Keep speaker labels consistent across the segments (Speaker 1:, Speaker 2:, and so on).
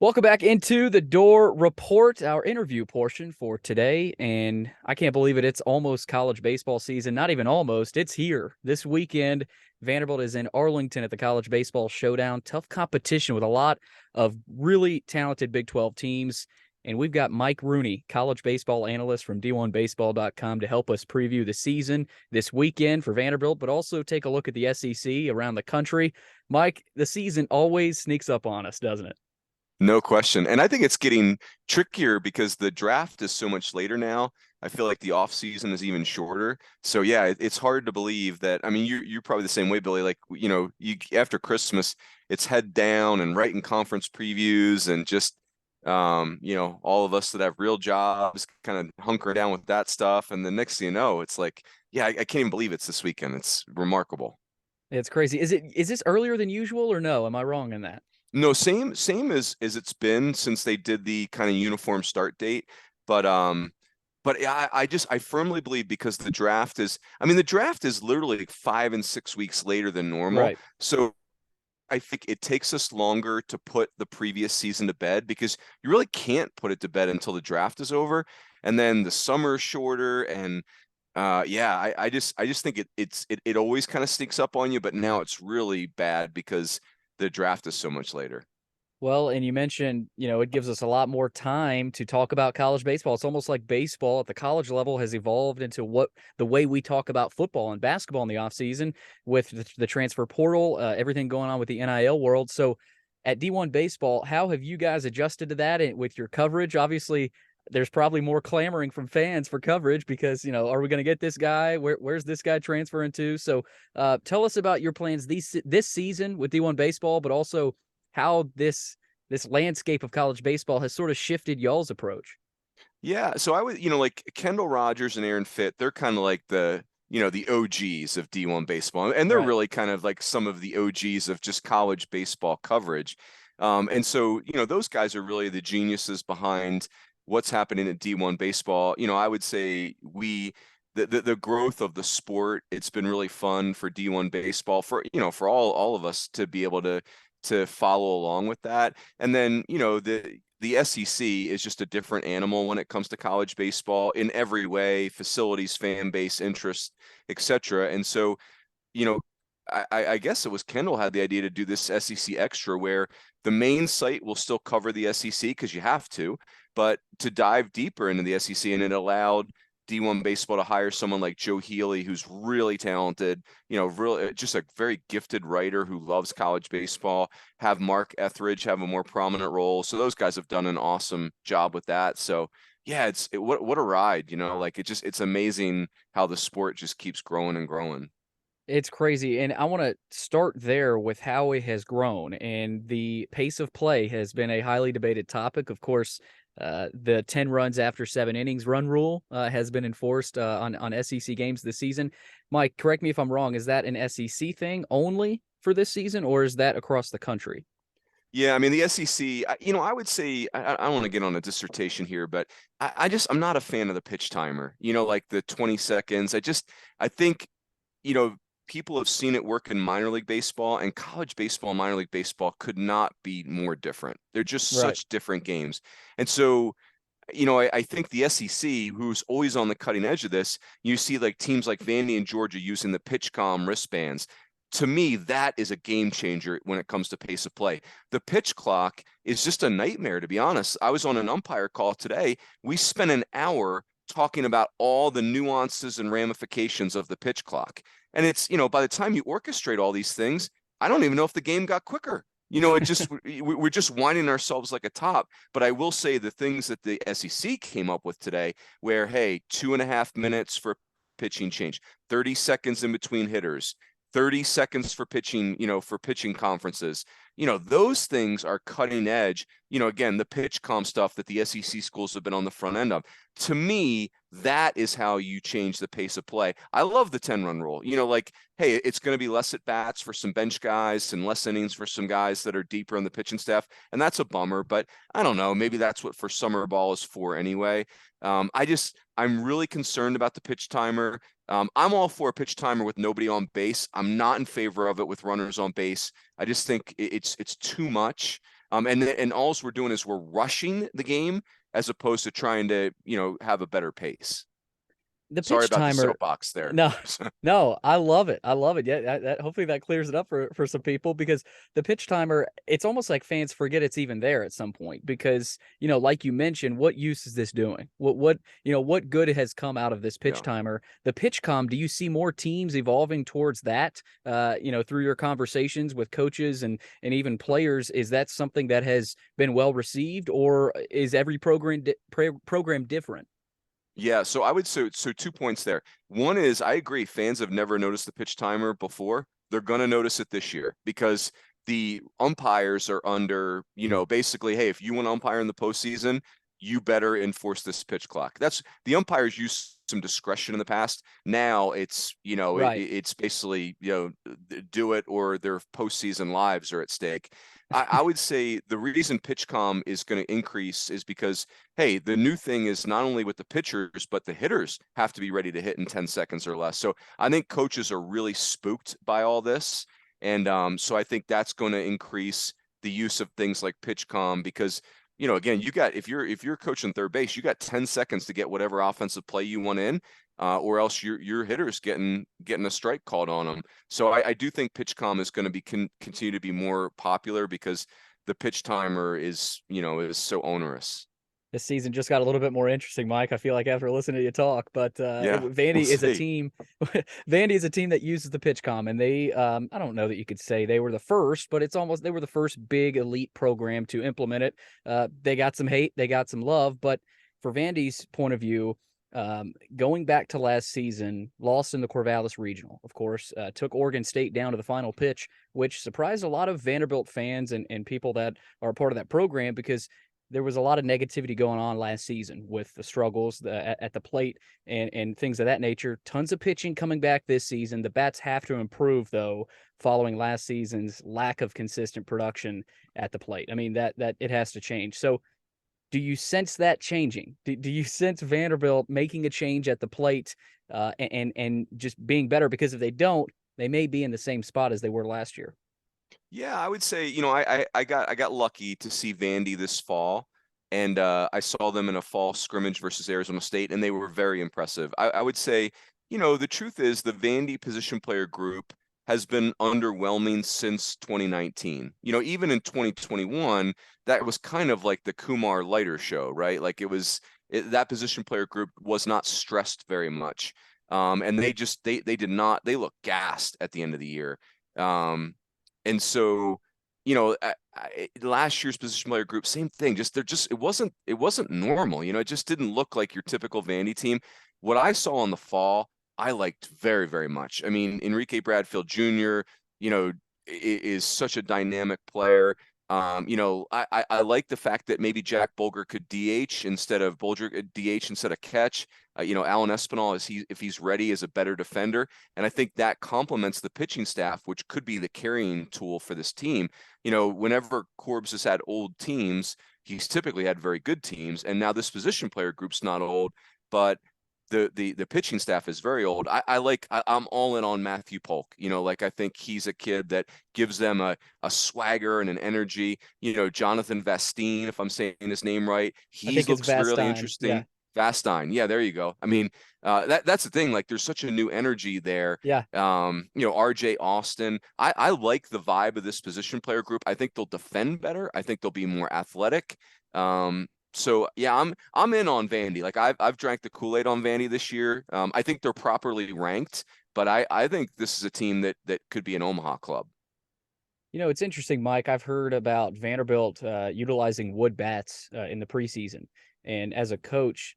Speaker 1: Welcome back into the Door Report, our interview portion for today. And I can't believe it. It's almost college baseball season. Not even almost. It's here this weekend. Vanderbilt is in Arlington at the College Baseball Showdown. Tough competition with a lot of really talented Big 12 teams. And we've got Mike Rooney, college baseball analyst from D1Baseball.com, to help us preview the season this weekend for Vanderbilt, but also take a look at the SEC around the country. Mike, the season always sneaks up on us, doesn't it?
Speaker 2: No question. And I think it's getting trickier because the draft is so much later now. I feel like the off season is even shorter. So yeah, it's hard to believe that. I mean, you're probably the same way, Billy. Like, you after Christmas, it's head down and writing conference previews and just all of us that have real jobs kind of hunker down with that stuff. And the next thing you know, it's like, yeah, I can't even believe it's this weekend. It's remarkable.
Speaker 1: It's crazy. Is this earlier than usual or no? Am I wrong in that?
Speaker 2: No, same as it's been since they did the kind of uniform start date. But yeah, I firmly believe because the draft is literally like 5 and 6 weeks later than normal.
Speaker 1: Right.
Speaker 2: So I think it takes us longer to put the previous season to bed because you really can't put it to bed until the draft is over. And then the summer is shorter and yeah, I just think it always kind of sneaks up on you, but now it's really bad because the draft is so much later.
Speaker 1: Well, and you mentioned, it gives us a lot more time to talk about college baseball. It's almost like baseball at the college level has evolved into what the way we talk about football and basketball in the offseason with the transfer portal, everything going on with the NIL world. So at D1 Baseball, how have you guys adjusted to that with your coverage? Obviously, there's probably more clamoring from fans for coverage because, are we going to get this guy? Where's this guy transferring to? So tell us about your plans this season with D1 Baseball, but also how this landscape of college baseball has sort of shifted y'all's approach.
Speaker 2: Yeah, so I would, like Kendall Rogers and Aaron Fitt, they're kind of like the OGs of D1 baseball. And they're
Speaker 1: Right.
Speaker 2: really kind of like some of the OGs of just college baseball coverage. And so, those guys are really the geniuses behind what's happening at D1 baseball. I would say the growth of the sport, it's been really fun for D1 baseball for all of us to be able to follow along with that. And then, the SEC is just a different animal when it comes to college baseball in every way, facilities, fan base, interest, etc. And so, you know, I guess it was Kendall had the idea to do this SEC Extra where the main site will still cover the SEC because you have to, but to dive deeper into the SEC, and it allowed D1 baseball to hire someone like Joe Healy, who's really talented, really just a very gifted writer who loves college baseball. Have Mark Etheridge have a more prominent role. So those guys have done an awesome job with that. So yeah, what a ride, like it's amazing how the sport just keeps growing and growing.
Speaker 1: It's crazy. And I want to start there with how it has grown. And the pace of play has been a highly debated topic. Of course, the 10 runs after 7 innings run rule has been enforced on SEC games this season. Mike, correct me if I'm wrong. Is that an SEC thing only for this season, or is that across the country?
Speaker 2: Yeah, I mean the SEC. I would say I don't want to get on a dissertation here, but I'm not a fan of the pitch timer. Like the 20 seconds. I think you know people have seen it work in minor league baseball, and college baseball, and minor league baseball could not be more different. They're just
Speaker 1: Right.
Speaker 2: such different games, and so I think the SEC, who's always on the cutting edge of this, you see like teams like Vandy and Georgia using the PitchCom wristbands. To me, that is a game changer when it comes to pace of play. The pitch clock is just a nightmare, to be honest. I was on an umpire call today. We spent an hour talking about all the nuances and ramifications of the pitch clock. And by the time you orchestrate all these things, I don't even know if the game got quicker. We're just winding ourselves like a top. But I will say the things that the SEC came up with today, where, hey, 2.5 minutes for pitching change, 30 seconds in between hitters, 30 seconds for pitching, for pitching conferences. Those things are cutting edge. Again, the pitch com stuff that the SEC schools have been on the front end of. To me, that is how you change the pace of play. I love the 10-run rule. Like, hey, it's going to be less at bats for some bench guys and less innings for some guys that are deeper in the pitching staff. And that's a bummer, but I don't know. Maybe that's what for summer ball is for anyway. I'm really concerned about the pitch timer. I'm all for a pitch timer with nobody on base. I'm not in favor of it with runners on base. I just think it's too much. And all we're doing is we're rushing the game as opposed to trying to, have a better pace.
Speaker 1: The
Speaker 2: Sorry
Speaker 1: pitch
Speaker 2: about the
Speaker 1: timer,
Speaker 2: soapbox there.
Speaker 1: no, no, I love it. I love it. Yeah, hopefully that clears it up for some people, because the pitch timer, it's almost like fans forget it's even there at some point, because, like you mentioned, what use is this doing? What good has come out of this pitch
Speaker 2: Yeah.
Speaker 1: timer? The pitch com, do you see more teams evolving towards that? Through your conversations with coaches and even players, is that something that has been well received, or is every program different?
Speaker 2: Yeah, so I would so 2 points there. One is I agree, fans have never noticed the pitch timer before. They're gonna notice it this year because the umpires are under, basically, hey, if you want to umpire in the postseason, you better enforce this pitch clock. That's the umpires use some discretion in the past. Now it's,
Speaker 1: Right.
Speaker 2: it's basically, do it or their postseason lives are at stake. I would say the reason PitchCom is going to increase is because, hey, the new thing is not only with the pitchers, but the hitters have to be ready to hit in 10 seconds or less. So I think coaches are really spooked by all this. And so I think that's going to increase the use of things like PitchCom because, again, if you're coaching third base, you got 10 seconds to get whatever offensive play you want in, or else your hitter's getting a strike called on them. So I do think PitchCom is going to be continue to be more popular because the pitch timer is so onerous.
Speaker 1: This season just got a little bit more interesting, Mike. I feel like after listening to you talk, but
Speaker 2: Yeah, we'll
Speaker 1: Vandy is a
Speaker 2: see.
Speaker 1: team. Vandy is a team that uses the pitch com, and they, I don't know that you could say they were the first, but they were the first big elite program to implement it. They got some hate, they got some love, but for Vandy's point of view, going back to last season, lost in the Corvallis Regional, of course, took Oregon State down to the final pitch, which surprised a lot of Vanderbilt fans and people that are a part of that program, because there was a lot of negativity going on last season with the struggles at the plate and things of that nature. Tons of pitching coming back this season. The bats have to improve, though, following last season's lack of consistent production at the plate. I mean, that it has to change. So do you sense that changing? Do you sense Vanderbilt making a change at the plate and just being better? Because if they don't, they may be in the same spot as they were last year.
Speaker 2: Yeah, I would say, I got lucky to see Vandy this fall, and I saw them in a fall scrimmage versus Arizona State, and they were very impressive. I would say, the truth is the Vandy position player group has been underwhelming since 2019. Even in 2021, that was kind of like the Kumar Lighter show, right? Like that position player group was not stressed very much. And they did not, they looked gassed at the end of the year. And so, last year's position player group, same thing. It wasn't normal. It just didn't look like your typical Vandy team. What I saw in the fall, I liked very, very much. I mean, Enrique Bradfield Jr., is such a dynamic player. I like the fact that maybe Jack Bulger could DH instead of DH instead of catch. Alan Espinal, if he's ready, is a better defender, and I think that complements the pitching staff, which could be the carrying tool for this team. Whenever Corbs has had old teams, he's typically had very good teams, and now this position player group's not old, but the pitching staff is very old. I'm all in on Matthew Polk. Like I think he's a kid that gives them a swagger and an energy. Jonathan Vastine, if I'm saying his name right,
Speaker 1: I
Speaker 2: he
Speaker 1: think it's
Speaker 2: looks really
Speaker 1: Vastine. Yeah.
Speaker 2: interesting. Vastine, yeah, there you go. I mean, that's the thing. Like, there's such a new energy there.
Speaker 1: Yeah.
Speaker 2: RJ Austin. I like the vibe of this position player group. I think they'll defend better. I think they'll be more athletic. So yeah, I'm in on Vandy. Like I've drank the Kool-Aid on Vandy this year. I think they're properly ranked, but I think this is a team that could be an Omaha club.
Speaker 1: It's interesting, Mike. I've heard about Vanderbilt utilizing wood bats in the preseason, and as a coach,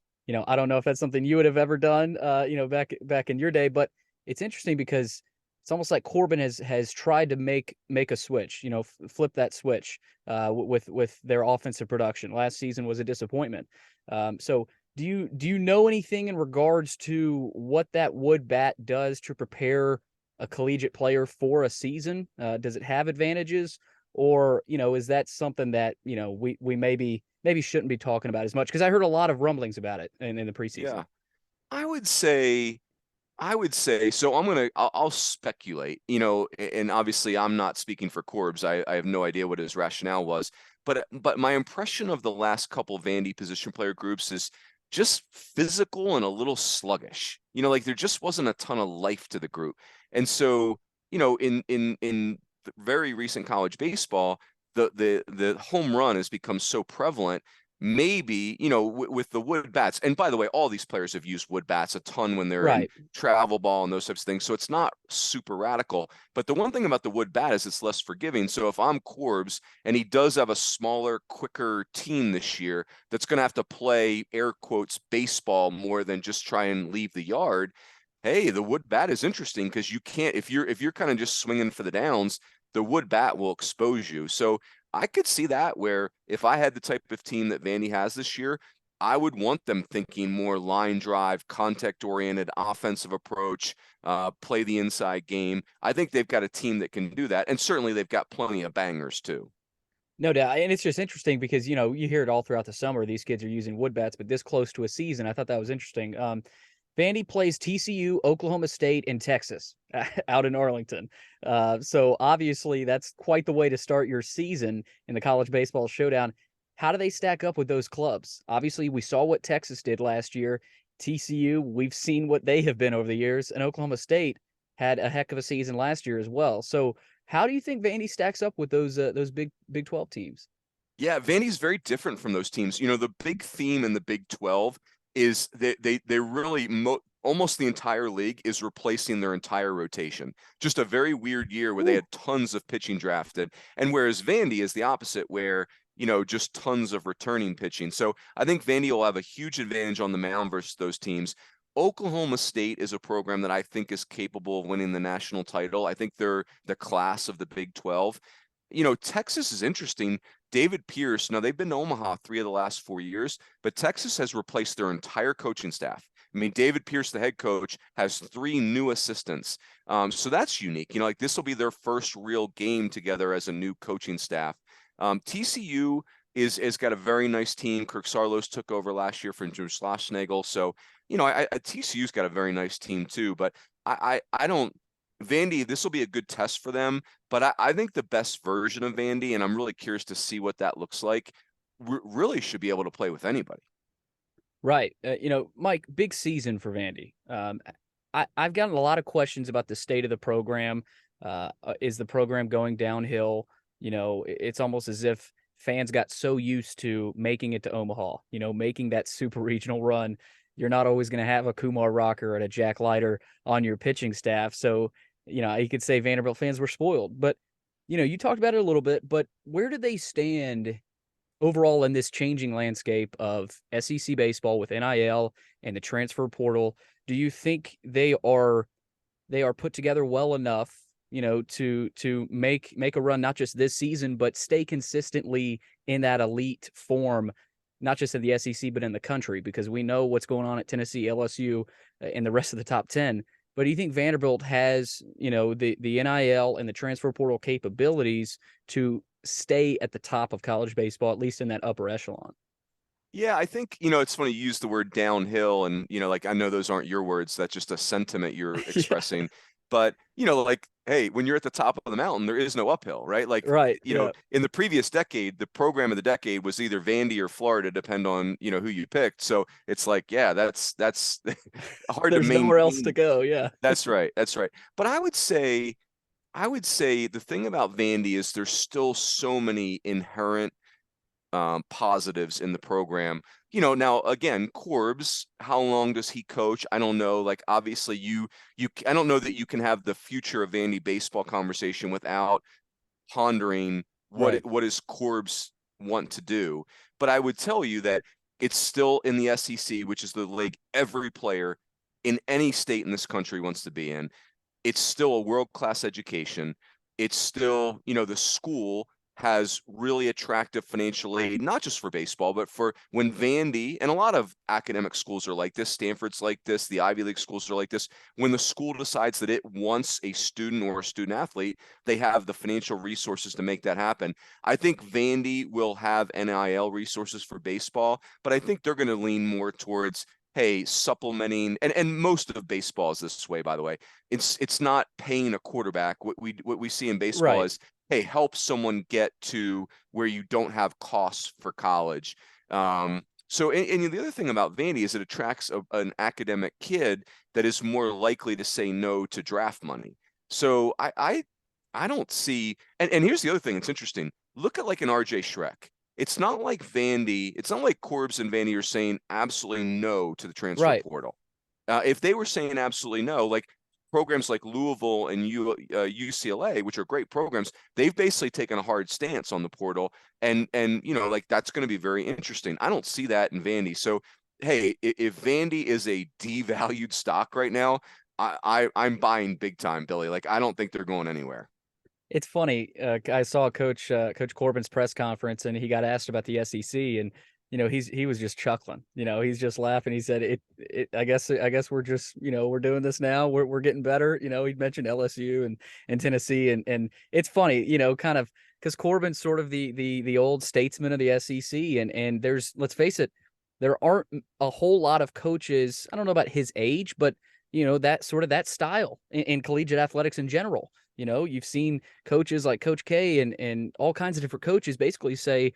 Speaker 1: I don't know if that's something you would have ever done, back in your day, but it's interesting because it's almost like Corbin has tried to make a switch, flip that switch with their offensive production. Last season was a disappointment. So do you know anything in regards to what that wood bat does to prepare a collegiate player for a season? Does it have advantages, or is that something that we maybe shouldn't be talking about as much? Because I heard a lot of rumblings about it in the preseason.
Speaker 2: Yeah, I would say I would say so. I'll speculate, and obviously I'm not speaking for Corbs. I have no idea what his rationale was, but my impression of the last couple Vandy position player groups is just physical and a little sluggish. Like there just wasn't a ton of life to the group. And so, in very recent college baseball, the home run has become so prevalent. Maybe, with the wood bats, and by the way, all these players have used wood bats a ton when they're in
Speaker 1: Right.
Speaker 2: travel ball and those types of things. So it's not super radical. But the one thing about the wood bat is it's less forgiving. So if I'm Corbs and he does have a smaller, quicker team this year that's going to have to play air quotes baseball more than just try and leave the yard. Hey, the wood bat is interesting because you can't if you're kind of just swinging for the downs, the wood bat will expose you. So I could see that where if I had the type of team that Vandy has this year, I would want them thinking more line drive, contact oriented, offensive approach, play the inside game. I think they've got a team that can do that. And certainly they've got plenty of bangers too.
Speaker 1: No doubt. And it's just interesting because, you hear it all throughout the summer. These kids are using wood bats, but this close to a season, I thought that was interesting. Vandy plays TCU, Oklahoma State, and Texas out in Arlington. So obviously that's quite the way to start your season in the college baseball showdown. How do they stack up with those clubs? Obviously, we saw what Texas did last year. TCU, we've seen what they have been over the years, and Oklahoma State had a heck of a season last year as well. So how do you think Vandy stacks up with those Big 12 teams?
Speaker 2: Yeah, Vandy's very different from those teams. The big theme in the Big 12 is they really almost the entire league is replacing their entire rotation. Just a very weird year where they
Speaker 1: Ooh.
Speaker 2: had tons of pitching drafted, and whereas Vandy is the opposite, where just tons of returning pitching. So I think Vandy will have a huge advantage on the mound versus those teams. Oklahoma State is a program that I think is capable of winning the national title. I think they're the class of the Big 12. Texas is interesting. David Pierce, now they've been to Omaha 3 of the last 4 years, but Texas has replaced their entire coaching staff. I mean, David Pierce, the head coach, has 3 new assistants. So that's unique. Like this will be their first real game together as a new coaching staff. TCU is got a very nice team. Kirk Sarlos took over last year from Drew Schlossnagel. So, TCU's got a very nice team too, but I don't Vandy, this will be a good test for them, but I think the best version of Vandy, and I'm really curious to see what that looks like, really should be able to play with anybody.
Speaker 1: Right. Mike, big season for Vandy. I've gotten a lot of questions about the state of the program. Is the program going downhill? It's almost as if fans got so used to making it to Omaha, making that super regional run. You're not always going to have a Kumar Rocker and a Jack Leiter on your pitching staff. So, you could say Vanderbilt fans were spoiled. But, you talked about it a little bit, but where do they stand overall in this changing landscape of SEC baseball with NIL and the transfer portal? Do you think they are put together well enough, to make a run not just this season, but stay consistently in that elite form, not just in the SEC but in the country? Because we know what's going on at Tennessee, LSU, and the rest of the top 10. But do you think Vanderbilt has, the NIL and the transfer portal capabilities to stay at the top of college baseball, at least in that upper echelon?
Speaker 2: Yeah, I think, it's funny you use the word downhill and, like I know those aren't your words, that's just a sentiment you're
Speaker 1: Yeah.
Speaker 2: expressing. But, like, hey, when you're at the top of the mountain, there is no uphill, right? Like,
Speaker 1: Right. Yeah.
Speaker 2: in the previous decade, the program of the decade was either Vandy or Florida, depend on, who you picked. So it's like, yeah, that's hard to
Speaker 1: There's nowhere else to
Speaker 2: maintain.
Speaker 1: go. Yeah.
Speaker 2: That's right. That's right. But I would say the thing about Vandy is there's still so many inherent positives in the program. Now again, Corbs, how long does he coach? I don't know. Like obviously I don't know that you can have the future of Vandy baseball conversation without pondering
Speaker 1: Right.
Speaker 2: what does Corbs want to do. But I would tell you that it's still in the SEC, which is the league every player in any state in this country wants to be in. It's still a world-class education. It's still, the school has really attractive financial aid, not just for baseball, but for when Vandy and a lot of academic schools are like this, Stanford's like this, the Ivy League schools are like this. When the school decides that it wants a student or a student athlete, they have the financial resources to make that happen. I think Vandy will have NIL resources for baseball, but I think they're going to lean more towards hey, supplementing, and most of baseball is this way, by the way. It's not paying a quarterback. What we see in baseball
Speaker 1: Right.
Speaker 2: is, hey, help someone get to where you don't have costs for college. So, and the other thing about Vandy is it attracts an academic kid that is more likely to say no to draft money. So I don't see, and here's the other thing. It's interesting. Look at like an RJ Schreck. It's not like Vandy, it's not like Corbs and Vandy are saying absolutely no to the transfer
Speaker 1: Right.
Speaker 2: portal. If they were saying absolutely no, like programs like Louisville and UCLA, which are great programs, they've basically taken a hard stance on the portal, and like that's going to be very interesting. I don't see that in Vandy. So hey, if Vandy is a devalued stock right now, I'm buying big time, Billy. Like I don't think they're going anywhere.
Speaker 1: It's funny. I saw Coach Corbin's press conference, and he got asked about the SEC, and he was just chuckling. He's just laughing. He said, I guess we're just we're doing this now. We're getting better. He mentioned LSU and Tennessee, and it's funny. Kind of because Corbin's sort of the old statesman of the SEC, and there's, let's face it, there aren't a whole lot of coaches. I don't know about his age, but that sort of that style in collegiate athletics in general. You've seen coaches like Coach K and all kinds of different coaches basically say,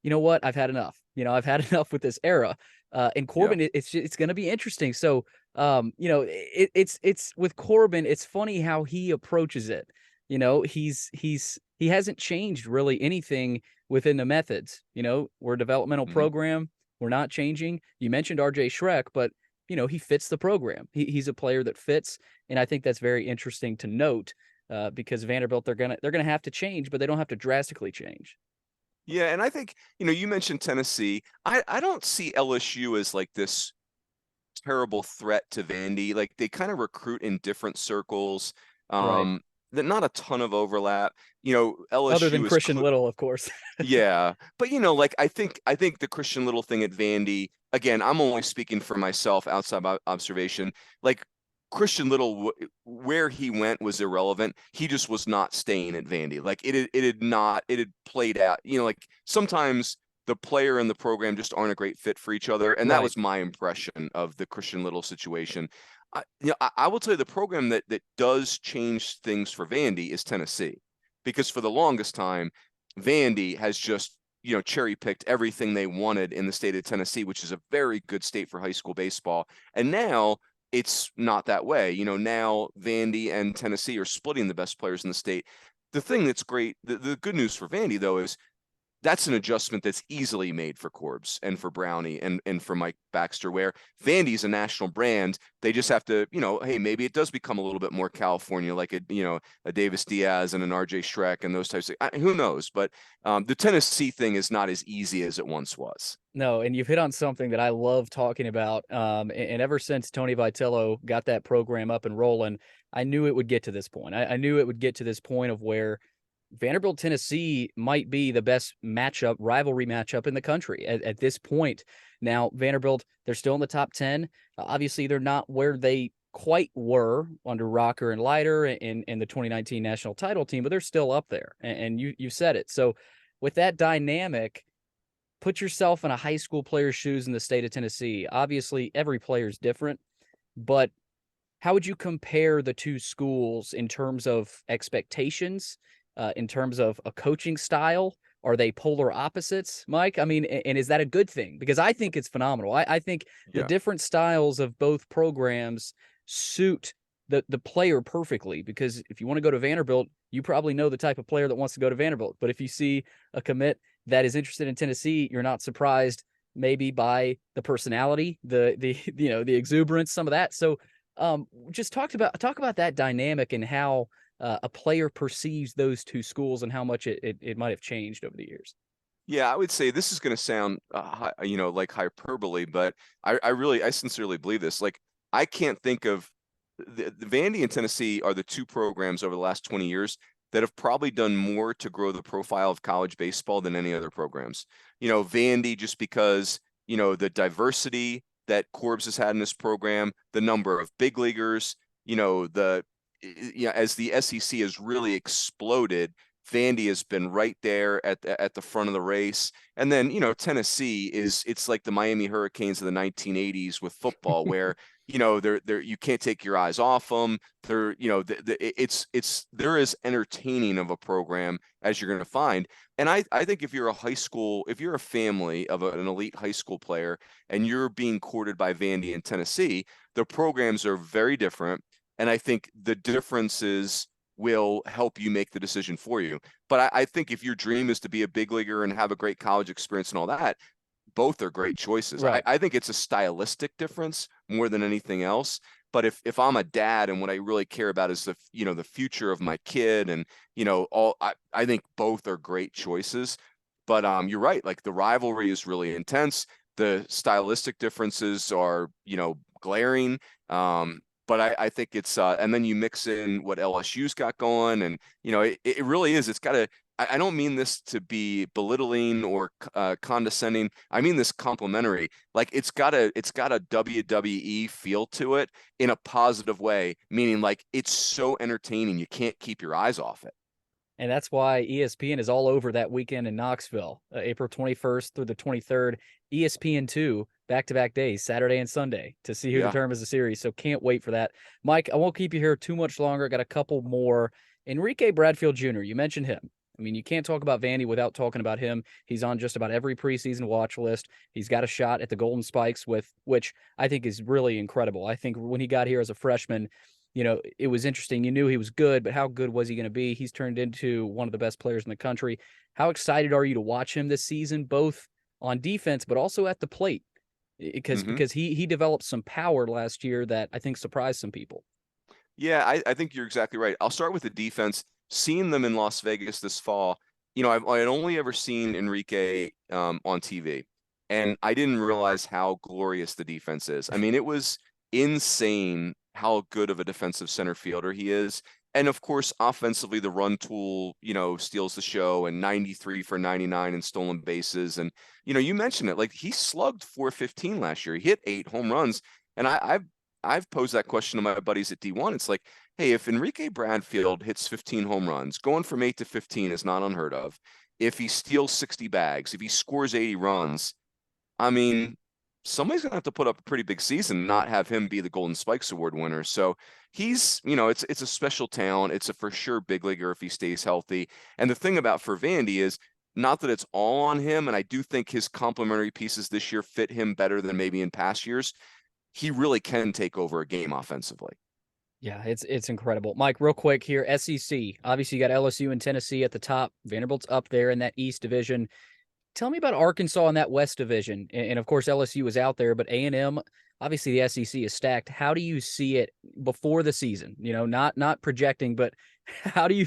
Speaker 1: you know what, I've had enough. I've had enough with this era. And
Speaker 2: Yeah.
Speaker 1: Corbin, it's going to be interesting. So, it's with Corbin. It's funny how he approaches it. He hasn't changed really anything within the methods. We're a developmental
Speaker 2: Mhm.
Speaker 1: program. We're not changing. You mentioned RJ Schreck, but he fits the program. He's a player that fits, and I think that's very interesting to note. Because Vanderbilt, they're gonna have to change, but they don't have to drastically change.
Speaker 2: Yeah, and I think, you mentioned Tennessee. I don't see LSU as like this terrible threat to Vandy. Like they kind of recruit in different circles.
Speaker 1: Right.
Speaker 2: That not a ton of overlap.
Speaker 1: Other than
Speaker 2: LSU is
Speaker 1: Christian Little, of course.
Speaker 2: yeah, but like I think the Christian Little thing at Vandy, again, I'm only speaking for myself outside observation. Like Christian Little, where he went was irrelevant. He just was not staying at Vandy. Like it had played out. Like sometimes the player and the program just aren't a great fit for each other, and that
Speaker 1: Right.
Speaker 2: was my impression of the Christian Little situation. I will tell you the program that does change things for Vandy is Tennessee, because for the longest time Vandy has just, cherry picked everything they wanted in the state of Tennessee, which is a very good state for high school baseball. And now it's not that way. Now Vandy and Tennessee are splitting the best players in the state. The thing that's great, the good news for Vandy, though, is that's an adjustment that's easily made for Corbs and for Brownie and for Mike Baxter, where Vandy's a national brand. They just have to, hey, maybe it does become a little bit more California, like a Davis Diaz and an RJ Schreck and those types of, who knows? But the Tennessee thing is not as easy as it once was.
Speaker 1: No, and you've hit on something that I love talking about. And ever since Tony Vitello got that program up and rolling, I knew it would get to this point. I knew it would get to this point of where Vanderbilt, Tennessee might be the best rivalry matchup in the country at this point. Now, Vanderbilt, they're still in the top 10. Obviously, they're not where they quite were under Rocker and Leiter in the 2019 national title team, but they're still up there. And you said it. So with that dynamic, put yourself in a high school player's shoes in the state of Tennessee. Obviously, every player is different, but how would you compare the two schools in terms of expectations, in terms of a coaching style? Are they polar opposites, Mike? I mean, and is that a good thing? Because I think it's phenomenal. I think the
Speaker 2: Yeah.
Speaker 1: different styles of both programs suit the player perfectly. Because if you want to go to Vanderbilt, you probably know the type of player that wants to go to Vanderbilt. But if you see a commit that is interested in Tennessee, you're not surprised maybe by the personality, the the exuberance, some of that. So just talk about that dynamic and how a player perceives those two schools and how much it might have changed over the years.
Speaker 2: Yeah, I would say this is going to sound, like hyperbole, but I sincerely believe this. Like, I can't think of the Vandy and Tennessee are the two programs over the last 20 years that have probably done more to grow the profile of college baseball than any other programs. Vandy, just because, the diversity that Corbs has had in this program, the number of big leaguers, as the SEC has really exploded, Vandy has been right there at the front of the race. And then, Tennessee it's like the Miami Hurricanes of the 1980s with football, where, they're you can't take your eyes off them. They're, they're as entertaining of a program as you're going to find. And I think if you're a family of an elite high school player and you're being courted by Vandy in Tennessee, the programs are very different. And I think the differences will help you make the decision for you. But I think if your dream is to be a big leaguer and have a great college experience and all that, both are great choices.
Speaker 1: Right.
Speaker 2: I think it's a stylistic difference more than anything else. But if I'm a dad and what I really care about is the future of my kid and I think both are great choices. But you're right, like the rivalry is really intense. The stylistic differences are glaring. But I think it's and then you mix in what LSU's got going, and it really is. It's got to. I don't mean this to be belittling or condescending. I mean this complimentary. Like it's got a WWE feel to it in a positive way, meaning like it's so entertaining you can't keep your eyes off it.
Speaker 1: And that's why ESPN is all over that weekend in Knoxville, April 21st through the 23rd. ESPN2 back-to-back days, Saturday and Sunday, to see who
Speaker 2: Yeah.
Speaker 1: determines the series. So can't wait for that. Mike, I won't keep you here too much longer. I got a couple more. Enrique Bradfield Jr., you mentioned him. I mean, you can't talk about Vandy without talking about him. He's on just about every preseason watch list. He's got a shot at the Golden Spikes, which I think is really incredible. I think when he got here as a freshman, it was interesting. You knew he was good, but how good was he going to be? He's turned into one of the best players in the country. How excited are you to watch him this season, both on defense, but also at the plate? Because he developed some power last year that I think surprised some people.
Speaker 2: Yeah, I think you're exactly right. I'll start with the defense. Seeing them in Las Vegas this fall, I'd only ever seen Enrique on TV, and I didn't realize how glorious the defense is. I mean, it was insane how good of a defensive center fielder he is. And of course, offensively, the run tool, steals the show, and 93 for 99 in stolen bases. And, you mentioned it, like he slugged 415 last year. He hit 8 home runs. And I've posed that question to my buddies at D1. It's like, hey, if Enrique Bradfield hits 15 home runs, going from 8 to 15 is not unheard of. If he steals 60 bags, if he scores 80 runs, I mean, somebody's gonna have to put up a pretty big season and not have him be the Golden Spikes Award winner. So he's, it's a special talent. It's a for sure big leaguer if he stays healthy. And the thing about for Vandy is not that it's all on him, and I do think his complementary pieces this year fit him better than maybe in past years. He really can take over a game offensively.
Speaker 1: Yeah, it's incredible. Mike, real quick here, SEC. Obviously, you got LSU and Tennessee at the top. Vanderbilt's up there in that East Division. Tell me about Arkansas in that West Division. And of course, LSU is out there, but A&M, obviously the SEC is stacked. How do you see it before the season? Not projecting, but how do you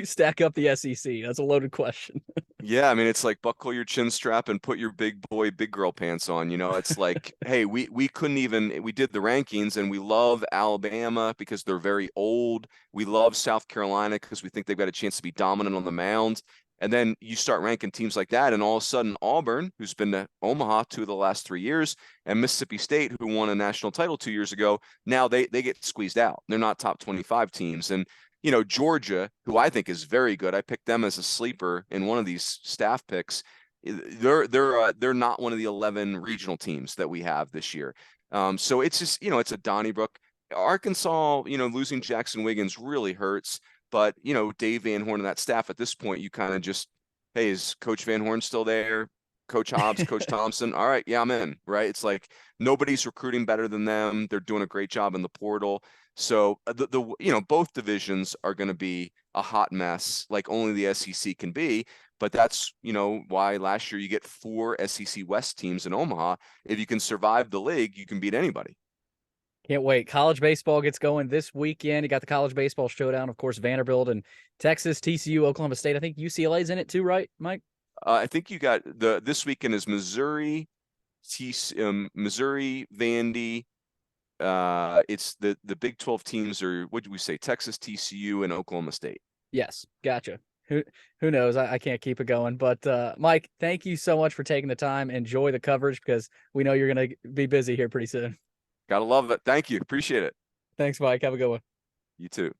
Speaker 1: stack up the SEC? That's a loaded question.
Speaker 2: Yeah, I mean, it's like buckle your chin strap and put your big boy, big girl pants on. It's like, hey, we couldn't even, we did the rankings and we love Alabama because they're very old. We love South Carolina because we think they've got a chance to be dominant on the mound. And then you start ranking teams like that, and all of a sudden Auburn, who's been to Omaha 2 of the last 3 years, and Mississippi State, who won a national title 2 years ago, now they get squeezed out. They're not top 25 teams. And Georgia, who I think is very good, I picked them as a sleeper in one of these staff picks. They're not one of the 11 regional teams that we have this year. So it's just it's a Donnybrook. Arkansas, losing Jackson Wiggins really hurts. But, Dave Van Horn and that staff at this point, you kind of just, hey, is Coach Van Horn still there? Coach Hobbs, Coach Thompson. All right, yeah, I'm in, right? It's like nobody's recruiting better than them. They're doing a great job in the portal. So both divisions are going to be a hot mess, like only the SEC can be. But that's, why last year you get 4 SEC West teams in Omaha. If you can survive the league, you can beat anybody.
Speaker 1: Can't wait. College baseball gets going this weekend. You got the college baseball showdown, of course, Vanderbilt and Texas, TCU, Oklahoma State. I think UCLA's in it too, right, Mike?
Speaker 2: I think you got this weekend is Missouri, Missouri, Vandy. It's the Big 12 teams are, what did we say? Texas, TCU, and Oklahoma State.
Speaker 1: Yes, gotcha. Who knows? I can't keep it going. But Mike, thank you so much for taking the time. Enjoy the coverage because we know you're going to be busy here pretty soon.
Speaker 2: Gotta love it. Thank you. Appreciate it.
Speaker 1: Thanks, Mike. Have a good one.
Speaker 2: You too.